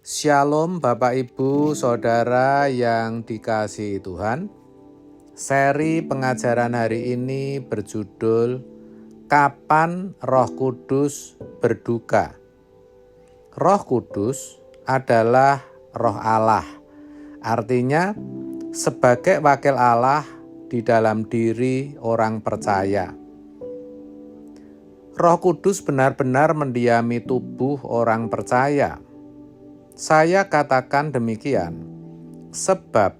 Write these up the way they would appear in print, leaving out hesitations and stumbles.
Shalom Bapak Ibu Saudara yang dikasihi Tuhan. Seri pengajaran hari ini berjudul Kapan Roh Kudus Berduka. Roh Kudus adalah Roh Allah. Artinya sebagai wakil Allah di dalam diri orang percaya. Roh Kudus benar-benar mendiami tubuh orang percaya. Saya katakan demikian, sebab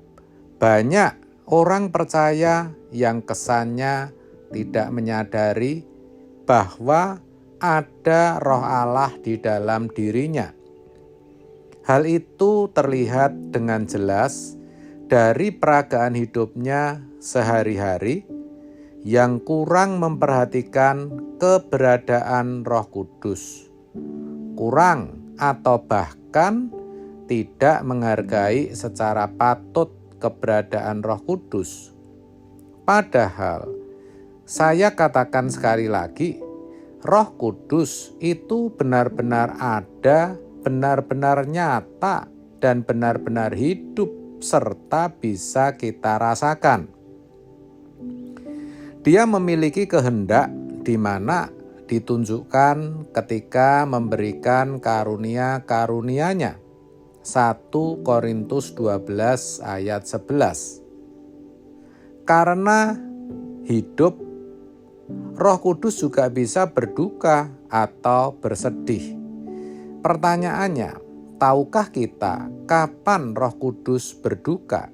banyak orang percaya yang kesannya tidak menyadari bahwa ada Roh Allah di dalam dirinya. Hal itu terlihat dengan jelas dari peragaan hidupnya sehari-hari yang kurang memperhatikan keberadaan Roh Kudus. Kurang atau bahkan tidak menghargai secara patut keberadaan Roh Kudus. Padahal saya katakan sekali lagi, Roh Kudus itu benar-benar ada, benar-benar nyata, dan benar-benar hidup serta bisa kita rasakan. Dia memiliki kehendak di mana ditunjukkan ketika memberikan karunia-karunianya. 1 Korintus 12 ayat 11. Karena hidup, Roh Kudus juga bisa berduka atau bersedih. Pertanyaannya, tahukah kita kapan Roh Kudus berduka?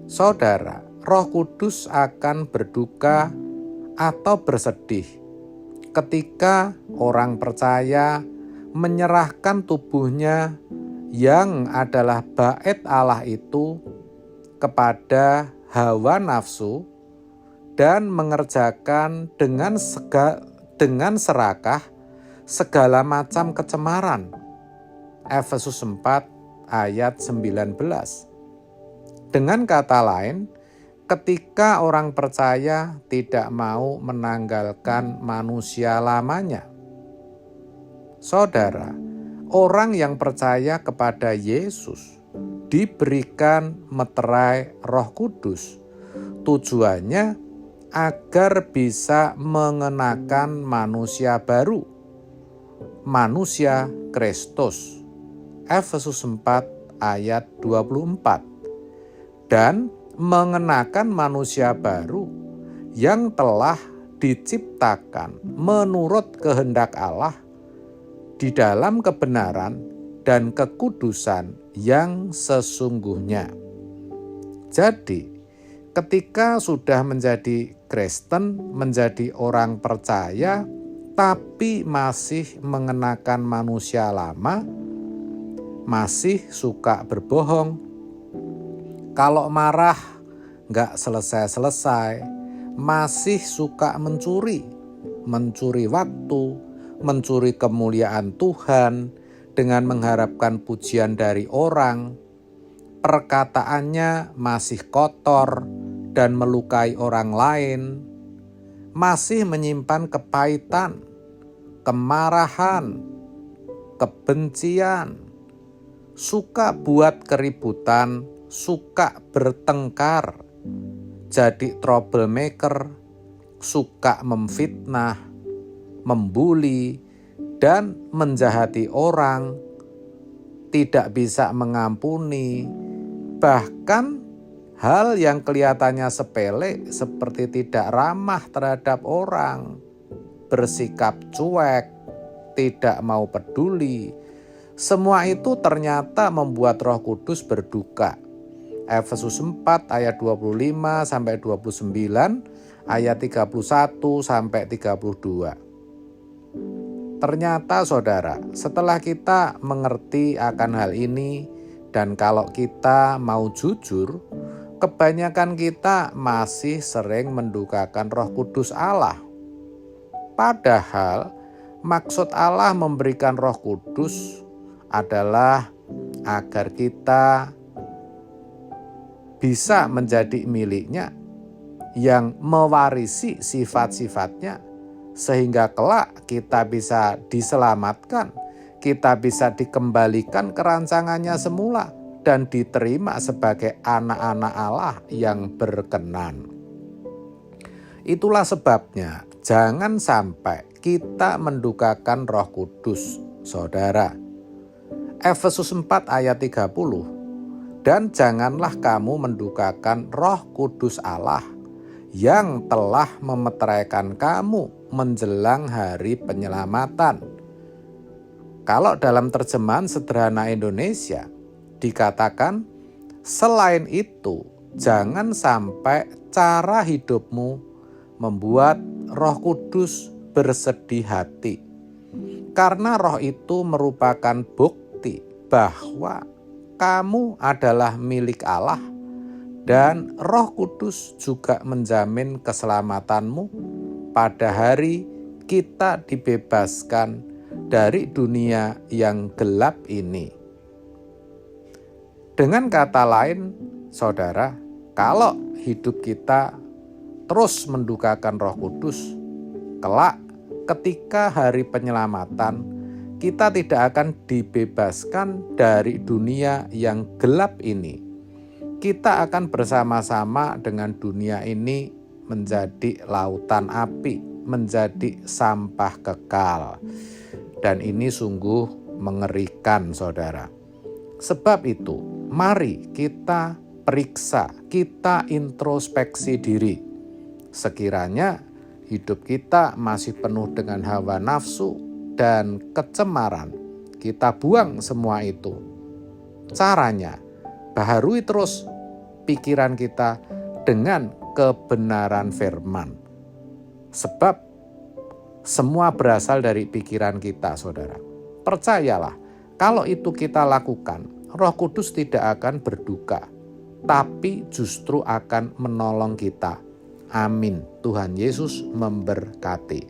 Saudara, Roh Kudus akan berduka atau bersedih ketika orang percaya menyerahkan tubuhnya yang adalah bait Allah itu kepada hawa nafsu dan mengerjakan dengan serakah segala macam kecemaran. Efesus 4 ayat 19. Dengan kata lain, ketika orang percaya tidak mau menanggalkan manusia lamanya. Saudara, orang yang percaya kepada Yesus diberikan meterai Roh Kudus. Tujuannya agar bisa mengenakan manusia baru, manusia Kristus. Efesus 4 ayat 24. Dan mengenakan manusia baru yang telah diciptakan menurut kehendak Allah di dalam kebenaran dan kekudusan yang sesungguhnya. Jadi, ketika sudah menjadi Kristen, menjadi orang percaya, tapi masih mengenakan manusia lama, masih suka berbohong, kalau marah gak selesai-selesai, masih suka mencuri waktu, mencuri kemuliaan Tuhan dengan mengharapkan pujian dari orang, perkataannya masih kotor dan melukai orang lain, masih menyimpan kepahitan, kemarahan, kebencian, suka buat keributan, suka bertengkar, jadi troublemaker, suka memfitnah, membuli, dan menjahati orang, tidak bisa mengampuni, bahkan hal yang kelihatannya sepele seperti tidak ramah terhadap orang, bersikap cuek, tidak mau peduli. Semua itu ternyata membuat Roh Kudus berduka. Efesus 4 ayat 25 sampai 29, ayat 31 sampai 32. Ternyata saudara, setelah kita mengerti akan hal ini dan kalau kita mau jujur, kebanyakan kita masih sering mendukakan Roh Kudus Allah. Padahal maksud Allah memberikan Roh Kudus adalah agar kita bisa menjadi miliknya yang mewarisi sifat-sifatnya sehingga kelak kita bisa diselamatkan, kita bisa dikembalikan ke rancangannya semula dan diterima sebagai anak-anak Allah yang berkenan. Itulah sebabnya jangan sampai kita mendukakan Roh Kudus, saudara. Efesus 4 ayat 30. Dan janganlah kamu mendukakan Roh Kudus Allah yang telah memeteraikan kamu menjelang hari penyelamatan. Kalau dalam terjemahan sederhana Indonesia dikatakan, selain itu jangan sampai cara hidupmu membuat Roh Kudus bersedih hati. Karena roh itu merupakan bukti bahwa kamu adalah milik Allah dan Roh Kudus juga menjamin keselamatanmu pada hari kita dibebaskan dari dunia yang gelap ini. Dengan kata lain, saudara, kalau hidup kita terus mendukakan Roh Kudus, kelak ketika hari penyelamatan, kita tidak akan dibebaskan dari dunia yang gelap ini. Kita akan bersama-sama dengan dunia ini menjadi lautan api, menjadi sampah kekal. Dan ini sungguh mengerikan, saudara. Sebab itu, mari kita periksa, kita introspeksi diri. Sekiranya hidup kita masih penuh dengan hawa nafsu dan kecemaran, kita buang semua itu. Caranya, baharui terus pikiran kita dengan kebenaran firman. Sebab semua berasal dari pikiran kita, saudara. Percayalah, kalau itu kita lakukan, Roh Kudus tidak akan berduka, tapi justru akan menolong kita. Amin. Tuhan Yesus memberkati.